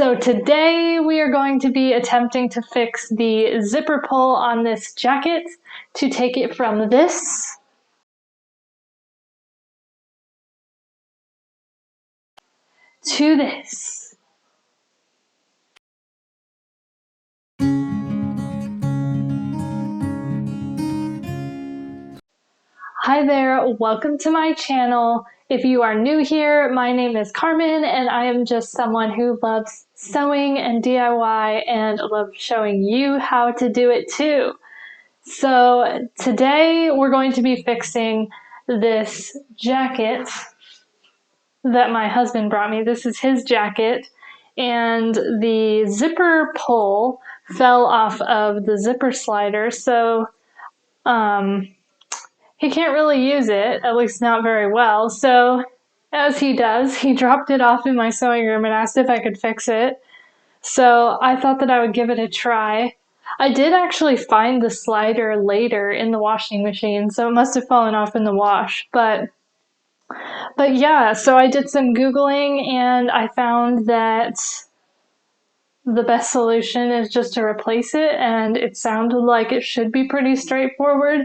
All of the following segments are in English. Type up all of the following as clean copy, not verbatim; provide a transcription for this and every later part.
So today we are going to be attempting to fix the zipper pull on this jacket to take it from this to this. Hi there, welcome to my channel. If you are new here, my name is Carmen and I am just someone who loves sewing and DIY and loves showing you how to do it too. So today we're going to be fixing this jacket that my husband brought me. This is his jacket, and the zipper pull fell off of the zipper slider, so he can't really use it, at least not very well. So as he does, he dropped it off in my sewing room and asked if I could fix it. So I thought that I would give it a try. I did actually find the slider later in the washing machine, so it must have fallen off in the wash. But yeah, so I did some Googling and I found that the best solution is just to replace it, and it sounded like it should be pretty straightforward.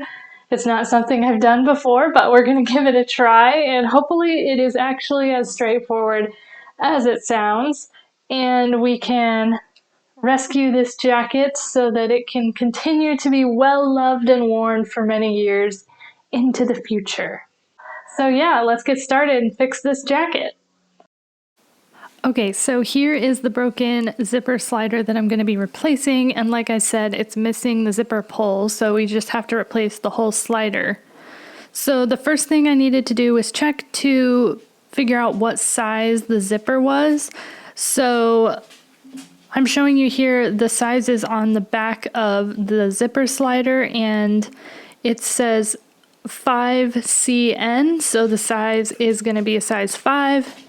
It's not something I've done before, but we're going to give it a try, and hopefully it is actually as straightforward as it sounds, and we can rescue this jacket so that it can continue to be well loved and worn for many years into the future. So yeah, let's get started and fix this jacket. Okay, so here is the broken zipper slider that I'm going to be replacing, and like I said, it's missing the zipper pull, so we just have to replace the whole slider. So the first thing I needed to do was check to figure out what size the zipper was. So I'm showing you here the sizes on the back of the zipper slider, and it says 5cn, so the size is going to be a size 5.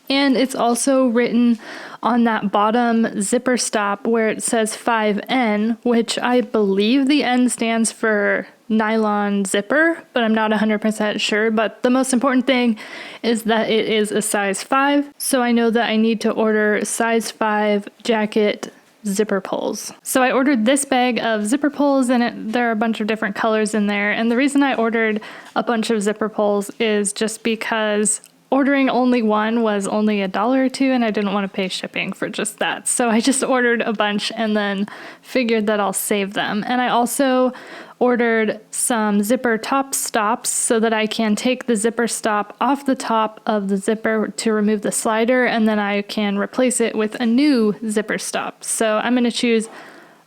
And it's also written on that bottom zipper stop where it says 5N, which I believe the N stands for nylon zipper, but I'm not 100% sure. But the most important thing is that it is a size 5. So I know that I need to order size 5 jacket zipper pulls. So I ordered this bag of zipper pulls, and there are a bunch of different colors in there. And the reason I ordered a bunch of zipper pulls is just because ordering only one was only $1 or $2, and I didn't want to pay shipping for just that. So I just ordered a bunch and then figured that I'll save them. And I also ordered some zipper top stops so that I can take the zipper stop off the top of the zipper to remove the slider, and then I can replace it with a new zipper stop. So I'm going to choose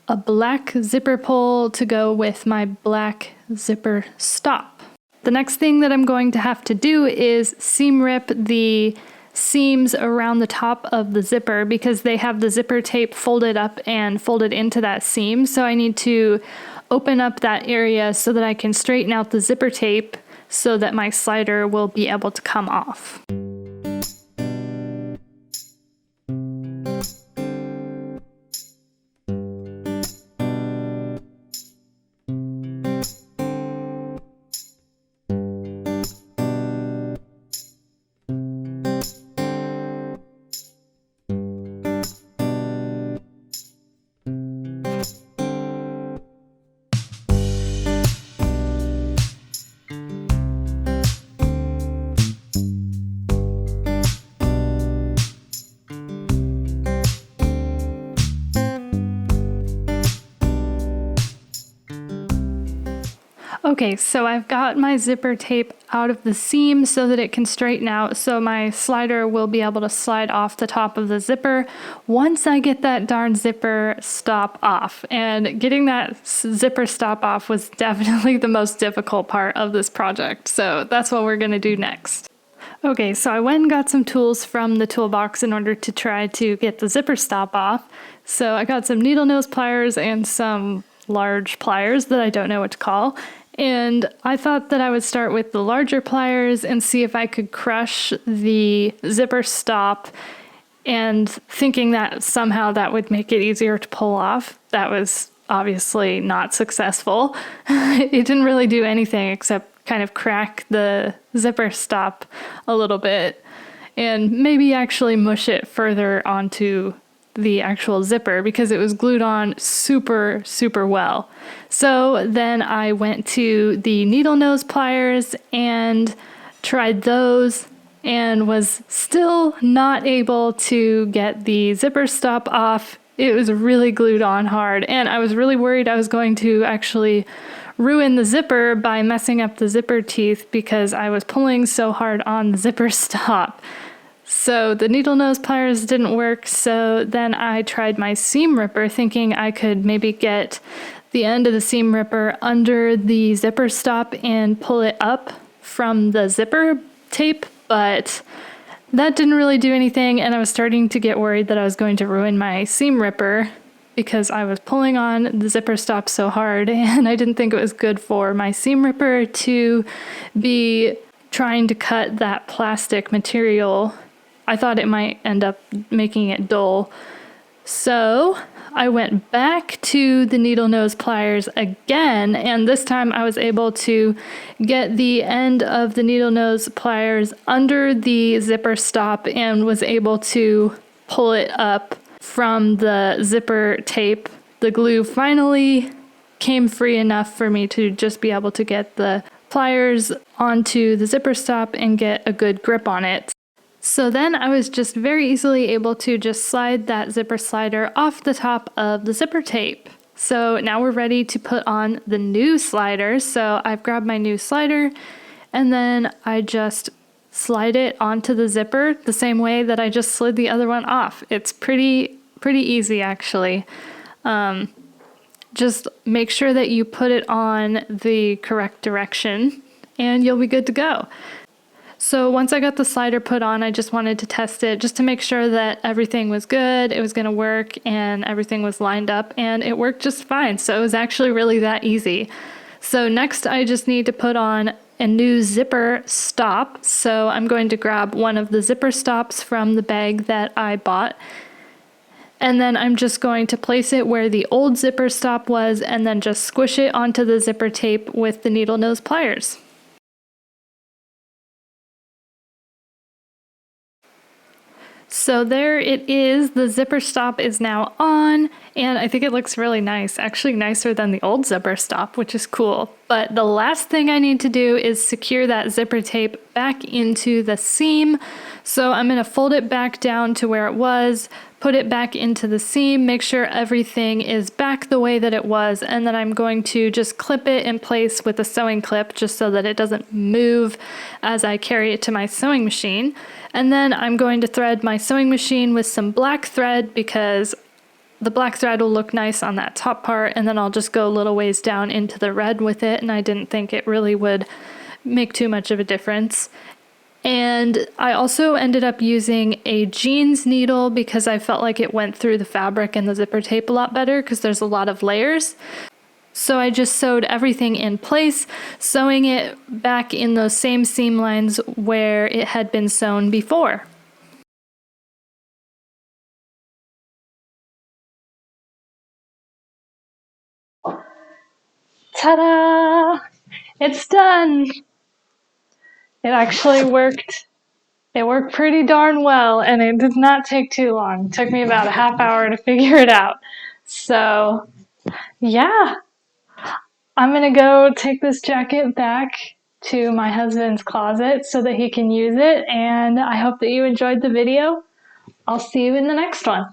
a black zipper pull to go with my black zipper stop. The next thing that I'm going to have to do is seam rip the seams around the top of the zipper because they have the zipper tape folded up and folded into that seam. So I need to open up that area so that I can straighten out the zipper tape so that my slider will be able to come off. Okay, so I've got my zipper tape out of the seam so that it can straighten out, so my slider will be able to slide off the top of the zipper once I get that darn zipper stop off. And getting that zipper stop off was definitely the most difficult part of this project, so that's what we're gonna do next. Okay, so I went and got some tools from the toolbox in order to try to get the zipper stop off. So I got some needle nose pliers and some large pliers that I don't know what to call. And I thought that I would start with the larger pliers and see if I could crush the zipper stop, and thinking that somehow that would make it easier to pull off. That was obviously not successful. It didn't really do anything except kind of crack the zipper stop a little bit and maybe actually mush it further onto the actual zipper because it was glued on super, super well. So then I went to the needle nose pliers and tried those and was still not able to get the zipper stop off. It was really glued on hard, and I was really worried I was going to actually ruin the zipper by messing up the zipper teeth because I was pulling so hard on the zipper stop. So the needle nose pliers didn't work, so then I tried my seam ripper thinking I could maybe get the end of the seam ripper under the zipper stop and pull it up from the zipper tape, but that didn't really do anything, and I was starting to get worried that I was going to ruin my seam ripper because I was pulling on the zipper stop so hard, and I didn't think it was good for my seam ripper to be trying to cut that plastic material. I thought it might end up making it dull. So I went back to the needle nose pliers again, and this time I was able to get the end of the needle nose pliers under the zipper stop and was able to pull it up from the zipper tape. The glue finally came free enough for me to just be able to get the pliers onto the zipper stop and get a good grip on it. So then I was just very easily able to just slide that zipper slider off the top of the zipper tape. So now we're ready to put on the new slider. So I've grabbed my new slider and then I just slide it onto the zipper the same way that I just slid the other one off. It's pretty easy actually. Just make sure that you put it on the correct direction and you'll be good to go. So once I got the slider put on, I just wanted to test it just to make sure that everything was good, it was going to work, and everything was lined up, and it worked just fine. So it was actually really that easy. So next I just need to put on a new zipper stop. So I'm going to grab one of the zipper stops from the bag that I bought, and then I'm just going to place it where the old zipper stop was and then just squish it onto the zipper tape with the needle nose pliers. So there it is, the zipper stop is now on, and I think it looks really nice, actually nicer than the old zipper stop, which is cool. But the last thing I need to do is secure that zipper tape back into the seam. So I'm going to fold it back down to where it was, put it back into the seam, make sure everything is back the way that it was, and then I'm going to just clip it in place with a sewing clip just so that it doesn't move as I carry it to my sewing machine. And then I'm going to thread my sewing machine with some black thread because the black thread will look nice on that top part, and then I'll just go a little ways down into the red with it, and I didn't think it really would make too much of a difference. And I also ended up using a jeans needle because I felt like it went through the fabric and the zipper tape a lot better because there's a lot of layers. So I just sewed everything in place, sewing it back in those same seam lines where it had been sewn before. Ta-da! It's done! It actually worked. It worked pretty darn well, and it did not take too long. It took me about a half hour to figure it out. So, yeah. I'm gonna go take this jacket back to my husband's closet so that he can use it, and I hope that you enjoyed the video. I'll see you in the next one.